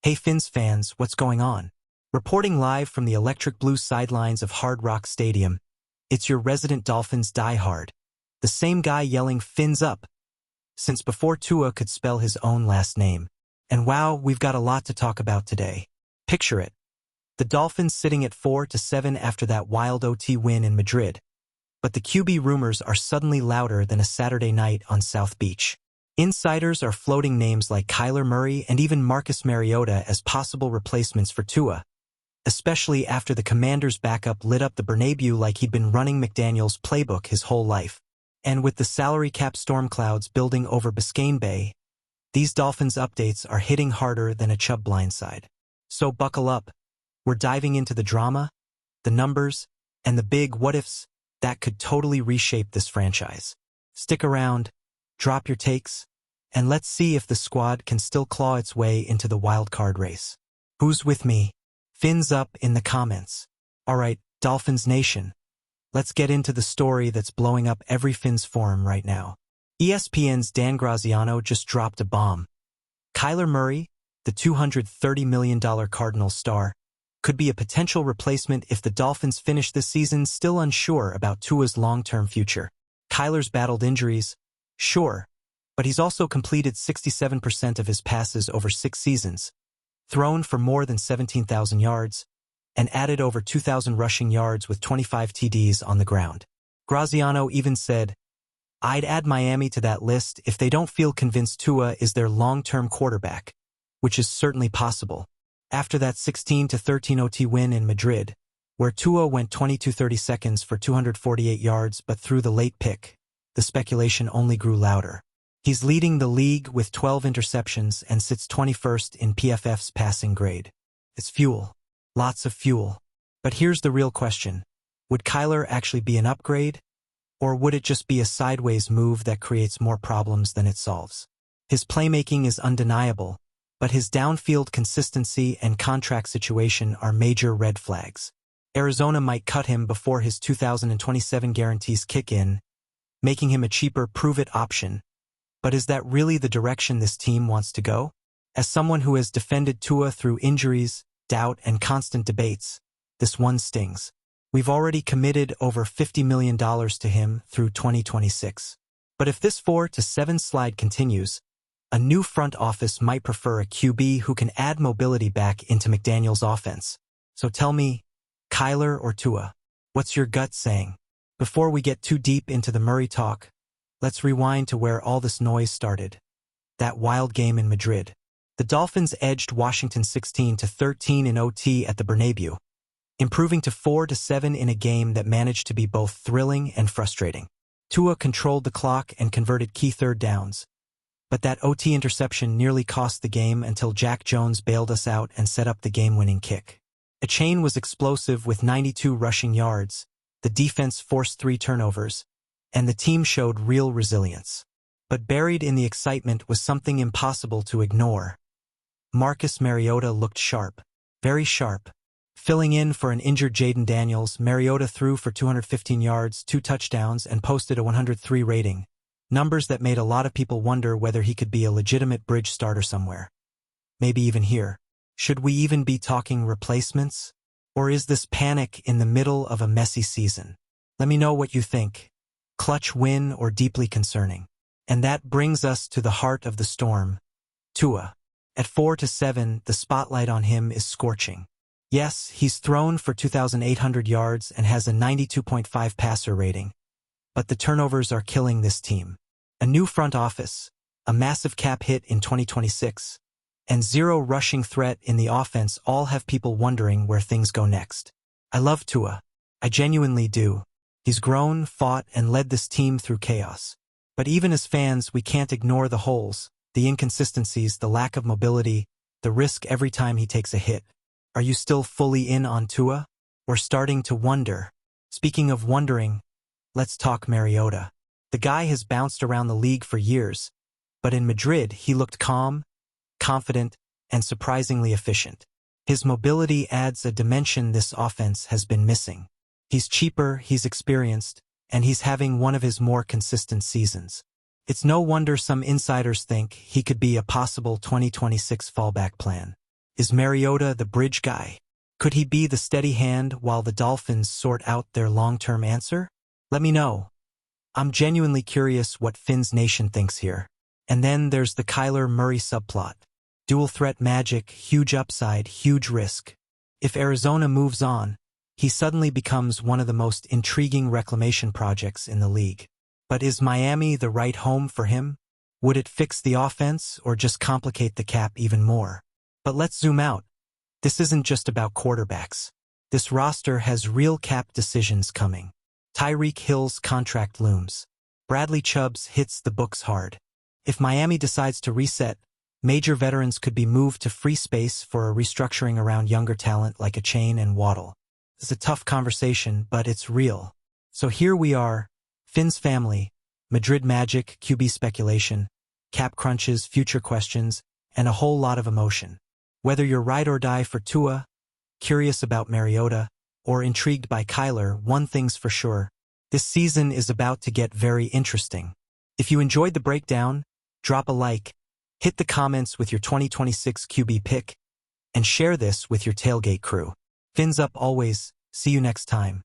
Hey Fins fans, what's going on? Reporting live from the electric blue sidelines of Hard Rock Stadium, it's your resident Dolphins diehard. The same guy yelling Fins up since before Tua could spell his own last name. And wow, we've got a lot to talk about today. Picture it. The Dolphins sitting at 4-7 after that wild OT win in Madrid. But the QB rumors are suddenly louder than a Saturday night on South Beach. Insiders are floating names like Kyler Murray and even Marcus Mariota as possible replacements for Tua, especially after the Commanders' backup lit up the Bernabeu like he'd been running McDaniel's playbook his whole life. And with the salary cap storm clouds building over Biscayne Bay, these Dolphins updates are hitting harder than a Chubb blindside. So buckle up. We're diving into the drama, the numbers, and the big what-ifs that could totally reshape this franchise. Stick around, drop your takes, and let's see if the squad can still claw its way into the wild card race. Who's with me? Fins up in the comments. Alright, Dolphins Nation. Let's get into the story that's blowing up every Fins forum right now. ESPN's Dan Graziano just dropped a bomb. Kyler Murray, the $230 million Cardinals star, could be a potential replacement if the Dolphins finish this season still unsure about Tua's long-term future. Kyler's battled injuries, sure, but he's also completed 67% of his passes over 6 seasons, thrown for more than 17,000 yards, and added over 2,000 rushing yards with 25 TDs on the ground. Graziano even said, "I'd add Miami to that list if they don't feel convinced Tua is their long-term quarterback," which is certainly possible. After that 16-13 OT win in Madrid, where Tua went 22-30 seconds for 248 yards but threw the late pick, the speculation only grew louder. He's leading the league with 12 interceptions and sits 21st in PFF's passing grade. It's fuel. Lots of fuel. But here's the real question. Would Kyler actually be an upgrade? Or would it just be a sideways move that creates more problems than it solves? His playmaking is undeniable, but his downfield consistency and contract situation are major red flags. Arizona might cut him before his 2027 guarantees kick in, making him a cheaper prove-it option. But is that really the direction this team wants to go? As someone who has defended Tua through injuries, doubt, and constant debates, this one stings. We've already committed over $50 million to him through 2026. But if this 4-7 slide continues, a new front office might prefer a QB who can add mobility back into McDaniel's offense. So tell me, Kyler or Tua, what's your gut saying? Before we get too deep into the Murray talk, let's rewind to where all this noise started. That wild game in Madrid. The Dolphins edged Washington 16-13 in OT at the Bernabeu, improving to 4-7 in a game that managed to be both thrilling and frustrating. Tua controlled the clock and converted key third downs, but that OT interception nearly cost the game until Jack Jones bailed us out and set up the game-winning kick. Achane was explosive with 92 rushing yards, the defense forced 3 turnovers, and the team showed real resilience. But buried in the excitement was something impossible to ignore. Marcus Mariota looked sharp, very sharp. Filling in for an injured Jaden Daniels, Mariota threw for 215 yards, 2 touchdowns, and posted a 103 rating. Numbers that made a lot of people wonder whether he could be a legitimate bridge starter somewhere. Maybe even here. Should we even be talking replacements? Or is this panic in the middle of a messy season? Let me know what you think. Clutch win or deeply concerning? And that brings us to the heart of the storm. Tua. At 4-7, the spotlight on him is scorching. Yes, he's thrown for 2,800 yards and has a 92.5 passer rating. But the turnovers are killing this team. A new front office, a massive cap hit in 2026, and zero rushing threat in the offense all have people wondering where things go next. I love Tua. I genuinely do. He's grown, fought, and led this team through chaos. But even as fans, we can't ignore the holes, the inconsistencies, the lack of mobility, the risk every time he takes a hit. Are you still fully in on Tua? Or starting to wonder? Speaking of wondering, let's talk Mariota. The guy has bounced around the league for years, but in Madrid he looked calm, confident, and surprisingly efficient. His mobility adds a dimension this offense has been missing. He's cheaper, he's experienced, and he's having one of his more consistent seasons. It's no wonder some insiders think he could be a possible 2026 fallback plan. Is Mariota the bridge guy? Could he be the steady hand while the Dolphins sort out their long-term answer? Let me know. I'm genuinely curious what Finn's Nation thinks here. And then there's the Kyler Murray subplot. Dual threat magic, huge upside, huge risk. If Arizona moves on, he suddenly becomes one of the most intriguing reclamation projects in the league. But is Miami the right home for him? Would it fix the offense or just complicate the cap even more? But let's zoom out. This isn't just about quarterbacks. This roster has real cap decisions coming. Tyreek Hill's contract looms. Bradley Chubb's hits the books hard. If Miami decides to reset, major veterans could be moved to free space for a restructuring around younger talent like a Chain and Waddle. It's a tough conversation, but it's real. So here we are, Finn's family, Madrid Magic, QB speculation, cap crunches, future questions, and a whole lot of emotion. Whether you're ride or die for Tua, curious about Mariota, or intrigued by Kyler, one thing's for sure, this season is about to get very interesting. If you enjoyed the breakdown, drop a like, hit the comments with your 2026 QB pick, and share this with your tailgate crew. Fins up always. See you next time.